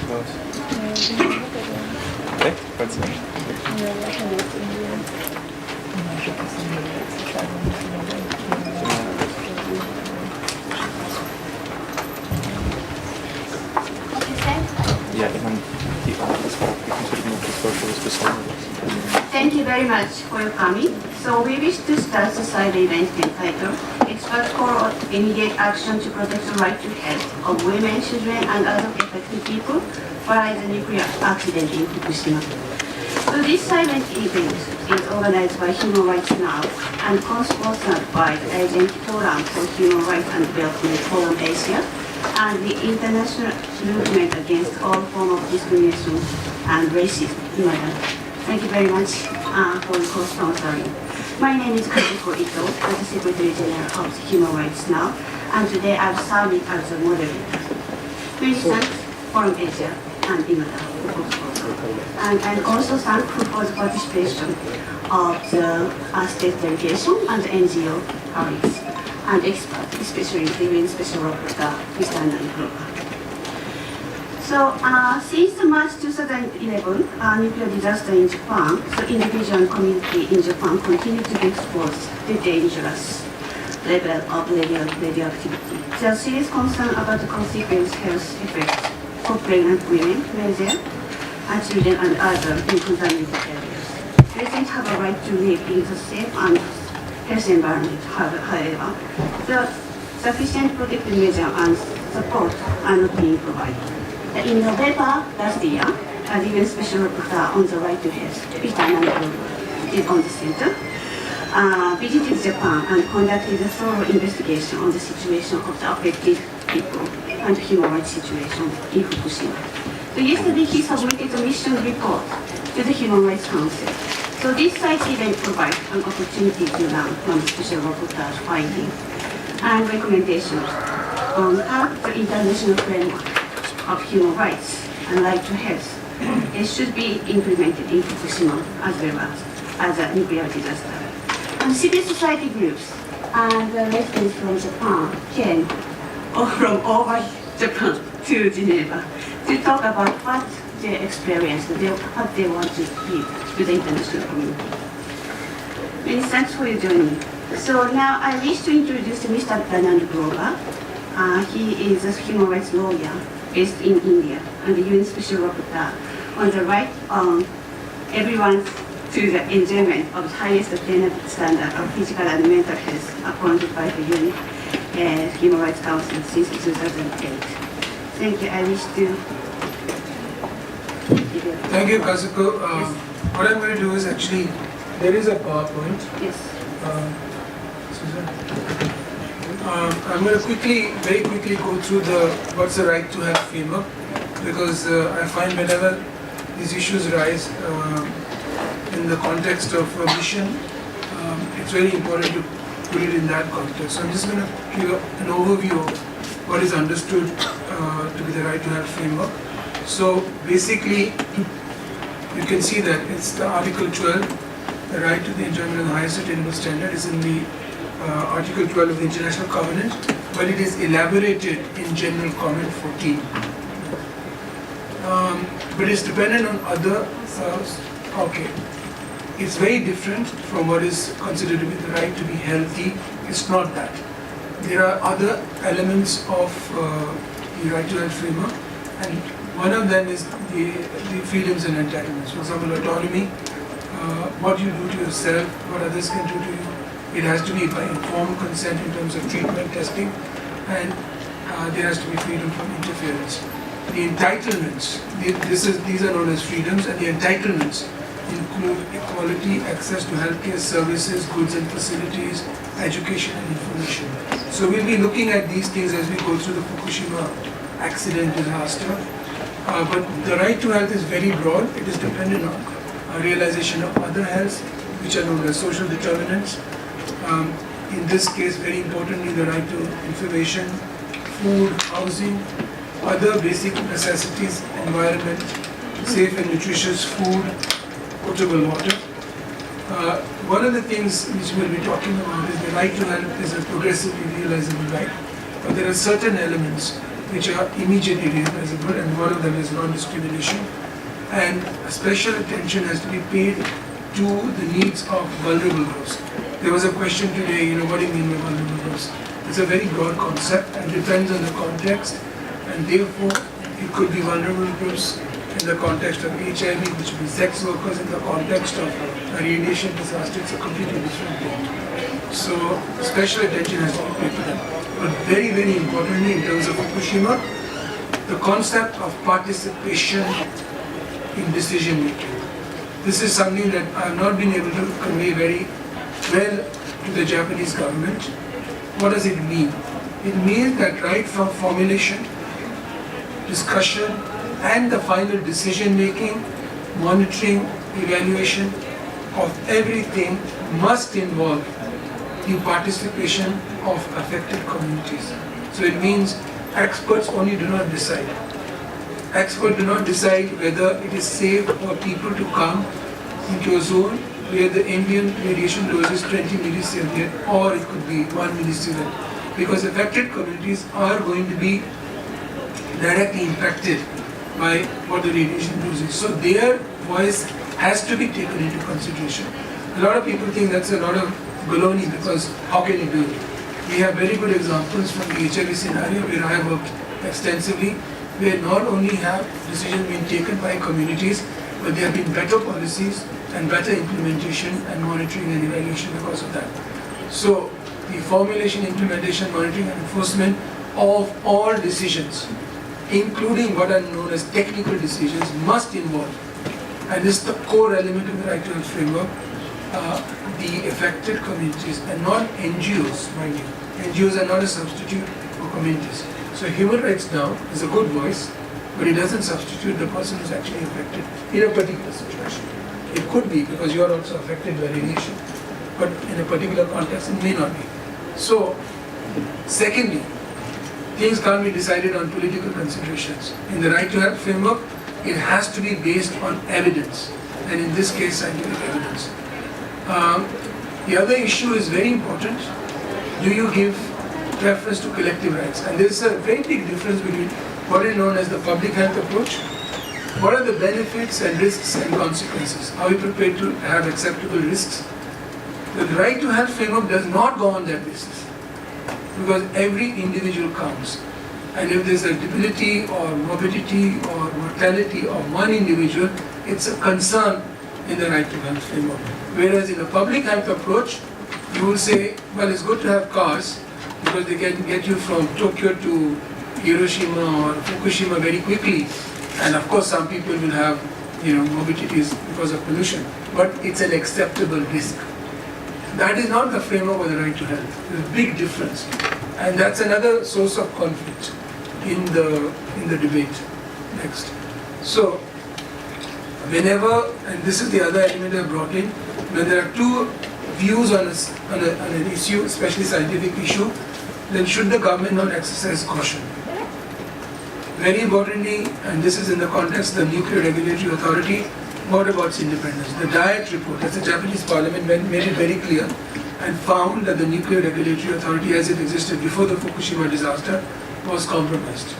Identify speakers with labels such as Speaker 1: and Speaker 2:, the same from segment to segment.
Speaker 1: Thank you very much for your coming. So we wish to start the side event entitled Experts Call on Immediate Action to Protect the Right to Health of Women, Children and Other Affected People by the Nuclear Accident in Fukushima. So this silent event is organized by Human Rights Now and co-sponsored by the Agent Forum for Human Rights and Development Forum Asia and the International Movement Against All Forms of Discrimination and Racism, IMADR. Thank you very much for the co-sponsoring. My name is Kazuko Ito, I'm the Secretary General of Human Rights Now, and today I'm serving as the moderator. Many thanks Forum Asia and IMADR for co-sponsor. And also thankful for the participation of the state delegation and the NGO colleagues and experts, especially the UN Special Rapporteur, Mr. Anan. So since March 2011, nuclear disaster in Japan, the individual and community in Japan continue to be exposed to dangerous level of radioactivity. There is serious concern about the consequence health effects for pregnant women, children, and others in contaminated areas. Residents have a right to live in the safe and healthy environment. However, the sufficient protective measures and support are not being provided. In November last year, the UN Special Rapporteur on the right to health, Mr. Anan, is on the center, visited Japan and conducted a thorough investigation on the situation of the affected people and the human rights situation in Fukushima. So yesterday he submitted a mission report to the Human Rights Council. So this side event provides an opportunity to learn from the Special Rapporteur's findings and recommendations on how the international framework of human rights and right to health, it should be implemented in Fukushima as well as a nuclear disaster. And civil society groups and residents from Japan came from over Japan to Geneva to talk about what they experienced, what they want to give to the international community. Many thanks for your joining. So now I wish to introduce Mr. Anan Grover. He is a human rights lawyer based in India and the UN Special Rapporteur on the right of everyone to the enjoyment of the highest attainable standard of physical and mental health appointed by the UN Human Rights Council since 2008. Thank you. I wish to
Speaker 2: Thank you, Kazuko. Yes. What I'm going to do is actually, there is a PowerPoint.
Speaker 1: Yes.
Speaker 2: I'm going to very quickly go through what's the right to health framework, because I find whenever these issues rise in the context of a mission, it's very important to put it in that context. So I'm just going to give an overview of what is understood to be the right to health framework. So basically, you can see that it's the Article 12, the right to the enjoyment of the highest attainable standard is in the Article 12 of the International Covenant, but it is elaborated in General Comment 14. But it's dependent on other, it's very different from what is considered to be the right to be healthy. It's not that. There are other elements of the right to health framework, and one of them is the freedoms and entitlements. For example, autonomy, what you do to yourself, what others can do to you. It has to be by informed consent in terms of treatment, testing, and there has to be freedom from interference. The entitlements, these are known as freedoms, and the entitlements include equality, access to healthcare services, goods and facilities, education and information. So we'll be looking at these things as we go through the Fukushima accident disaster. But the right to health is very broad. It is dependent on realization of other health, which are known as social determinants. In this case, very importantly, the right to information, food, housing, other basic necessities, environment, safe and nutritious food, potable water. One of the things which we'll be talking about is the right to health is a progressively realizable right, but there are certain elements which are immediately realizable, and one of them is non-discrimination. And special attention has to be paid to the needs of vulnerable groups. There was a question today, what do you mean by vulnerable groups? It's a very broad concept and depends on the context, and therefore it could be vulnerable groups in the context of HIV, which would be sex workers. In the context of a radiation disaster, it's a completely different thing. So special attention has to be paid to them. But very, very importantly, in terms of Fukushima, the concept of participation in decision making. This is something that I have not been able to convey very well to the Japanese government. What does it mean? It means that right from formulation, discussion, and the final decision making, monitoring, evaluation of everything must involve the participation of affected communities. So it means experts only do not decide. Experts do not decide whether it is safe for people to come into a zone where the ambient radiation dose is 20 millisieverts, or it could be 1 millisievert, because affected communities are going to be directly impacted by what the radiation dose is. So their voice has to be taken into consideration. A lot of people think that's a lot of baloney, because how can you do it? We have very good examples from the HIV scenario where I have worked extensively, where not only have decisions been taken by communities, but there have been better policies and better implementation and monitoring and evaluation because of that. So the formulation, implementation, monitoring and enforcement of all decisions, including what are known as technical decisions, must involve, and this is the core element of the right to health framework, the affected communities and not NGOs, mind you. NGOs are not a substitute for communities. So human rights now is a good voice, but it doesn't substitute the person who's actually affected in a particular situation. It could be because you are also affected by radiation, but in a particular context it may not be. So, secondly, things can't be decided on political considerations. In the right to health framework, it has to be based on evidence, and in this case, scientific evidence. The other issue is very important. Do you give preference to collective rights? And there's a very big difference between what is known as the public health approach. What are the benefits and risks and consequences? Are we prepared to have acceptable risks? The right to health framework does not go on that basis, because every individual counts. And if there's a debility or morbidity or mortality of one individual, it's a concern in the right to health framework. Whereas in a public health approach, you will say, well, it's good to have cars because they can get you from Tokyo to Hiroshima or Fukushima very quickly. And of course, some people will have, morbidities because of pollution, but it's an acceptable risk. That is not the framework of the right to health. There's a big difference, and that's another source of conflict in the debate. Next, so whenever, and this is the other element I brought in, when there are two views on an issue, especially scientific issue, then should the government not exercise caution? Very importantly, and this is in the context of the Nuclear Regulatory Authority, what about its independence? The Diet report, as the Japanese parliament made it very clear and found that the Nuclear Regulatory Authority as it existed before the Fukushima disaster was compromised.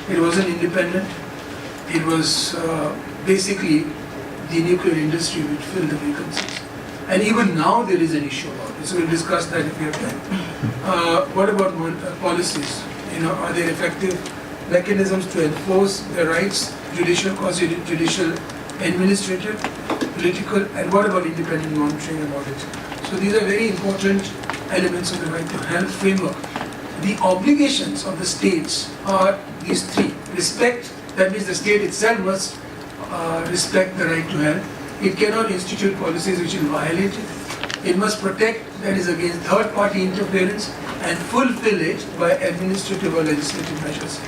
Speaker 2: It wasn't independent. It was basically the nuclear industry which filled the vacancies. And even now there is an issue about it, so we'll discuss that if we have time. What about policies? Are there effective mechanisms to enforce the rights, judicial, quasi-judicial, administrative, political, and what about independent monitoring and audit? So these are very important elements of the right to health framework. The obligations of the states are these three. Respect, that means the state itself must respect the right to health. It cannot institute policies which will violate it. It must protect, that is against third-party interference, and fulfill it by administrative or legislative measures.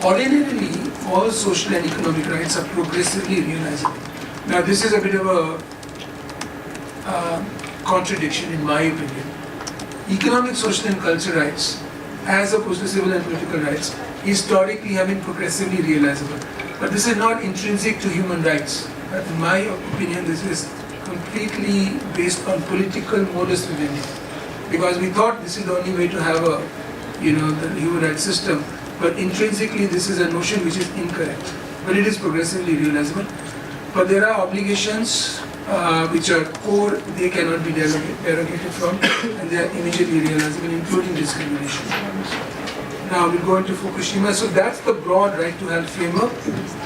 Speaker 2: Ordinarily, all social and economic rights are progressively realizable. Now, this is a bit of a contradiction in my opinion. Economic, social and cultural rights, as opposed to civil and political rights, historically have been progressively realizable. But this is not intrinsic to human rights. In my opinion, this is completely based on political modus vivendi. Because we thought this is the only way to have the human rights system. but intrinsically this is a notion which is incorrect, but it is progressively realizable. But there are obligations which are core, they cannot be derogated from, and they are immediately realizable, including discrimination. Now we'll go into Fukushima. So that's the broad right to health framework.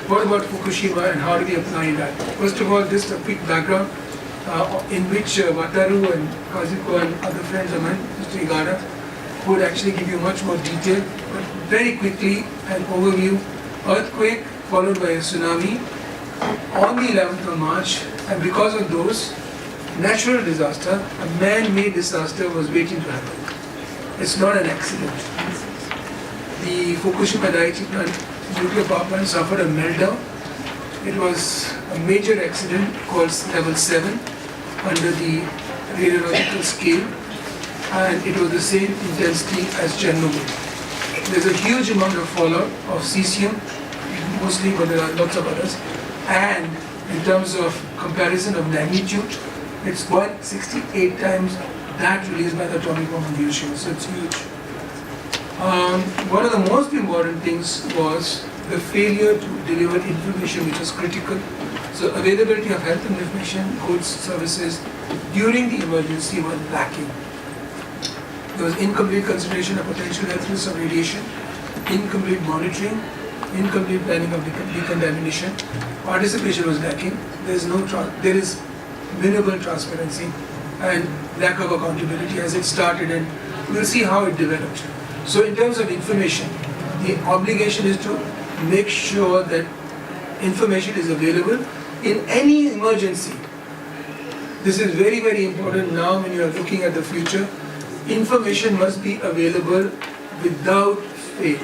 Speaker 2: What about Fukushima and how do we apply that? First of all, just a quick background in which Wataru and Kazuko and other friends of mine, Mr. Igara, would actually give you much more detail. But very quickly, an overview. Earthquake followed by a tsunami on the 11th of March, and because of those, natural disaster, a man-made disaster was waiting to happen. It's not an accident. The Fukushima Daiichi plant, nuclear power plant, suffered a meltdown. It was a major accident called level 7 under the radiological scale, and it was the same intensity as Chernobyl. There's a huge amount of fallout of cesium, mostly, but there are lots of others. And in terms of comparison of magnitude, it's 168 times that released by the atomic bomb in Hiroshima, so it's huge. One of the most important things was the failure to deliver information which was critical. So availability of health information, goods, services during the emergency was lacking. There was incomplete consideration of potential health risks of radiation, incomplete monitoring, incomplete planning of decontamination. Participation was lacking. There is minimal transparency and lack of accountability as it started, and we'll see how it developed. So in terms of information, the obligation is to make sure that information is available in any emergency. This is very, very important now when you are looking at the future. Information must be available without fail.